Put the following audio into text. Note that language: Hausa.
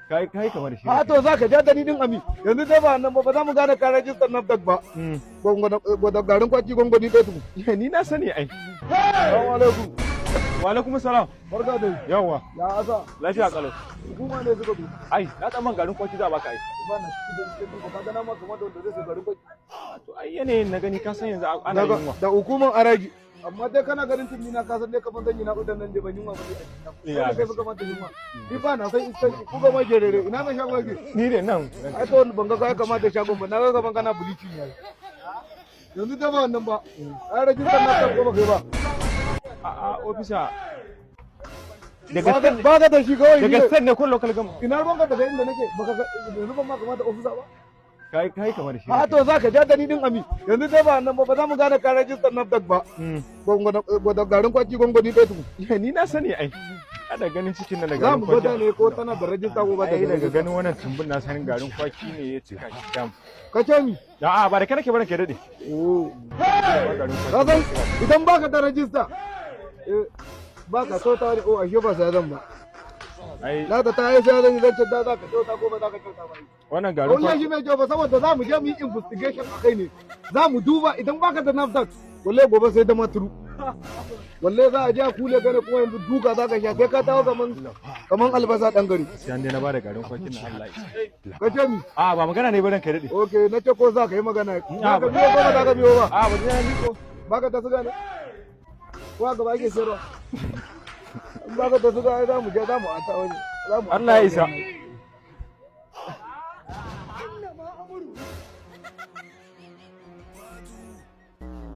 kai kamar shi. A to za ka ja dalilin ami yanzu dai ba nan ba za mu gane ka rajistar NAFDAC ba. Gwada garin kwaki gwangwani ɗaya tuku. Ni na sani ai. Assalamu alaikum. Wa alaikum salam. Barka dai. Yawwa. Ya asa. Lafiya kalau. Hukuma ne suka zo. Ai, na tsamman garin kwaki za baka ai. Ba na shi da ka gana ma kamar da wanda zai sai garin kwaki. To ai yanayin na gani ka san yanzu ana yunwa. Da hukumar araji. Amma dai kana ganin tun na ka san dai kamar zan yi na udan nan da ban yunwa ba dai. Ya kai suka mata yunwa. Ni ba na san iskan ku ga mai gerere ina mai shago yake. Ni ne nan. Ai to ban ga kai kamata shagon ba na ga gaban kana buliki ne. Yanzu da ba wannan ba. Ai rajistar na ta goma kai ba. A ofisa. Ba ka da shi kawai. Daga san ne kun local gam. Ina ruwanka daga inda nake baka yanzu ban ma kamata ofisa ba. Kai kamar shi. A to za ka ja dalilin ami yanzu dai ba nan ba za mu gane ka rajistar NAFDAC ba. Gwada garin kwaki gwangwani ɗaya tuku. Ni na sani ai. Ana ganin cikin nan da Za garin mu kwaki. gwada ne ko tana da rajista ko ba ta Ai da daga rajista. ganin wannan tumbun na sanin garin kwaki ne ya cika shi dam. Ka ce mi? A'a ba da kana ke barin ke dade. Oh. Ka san idan baka da rajista baka so ta o ashe ba sai zan ba. Ai Na ta yi sai zan zance da za ka kyauta ko ba za ka kyauta ba. wannan garin Wallahi kwaki. shi mai kyau ba saboda za mu je mu yi investigation a kai ne. Za mu duba idan baka da NAFDAC wallahi gobe sai da maturu. Wallahi za a je a kule gane kuma yanzu duka za ka sha sai ka dawo kaman albasa dan gari. Sai an dai na bada garin kwakin na Allah ya. Ka ce mi? A ba magana ne barin ke dade. Okay, na ce ko za ka yi magana. Za ka biyo ko ba za ka biyo ba? A ba zai ni ko. Baka ta suga ne? Ko gaba ake sayarwa? In baka ta suga ai za mu je za mu anta wani. Allah ya isa.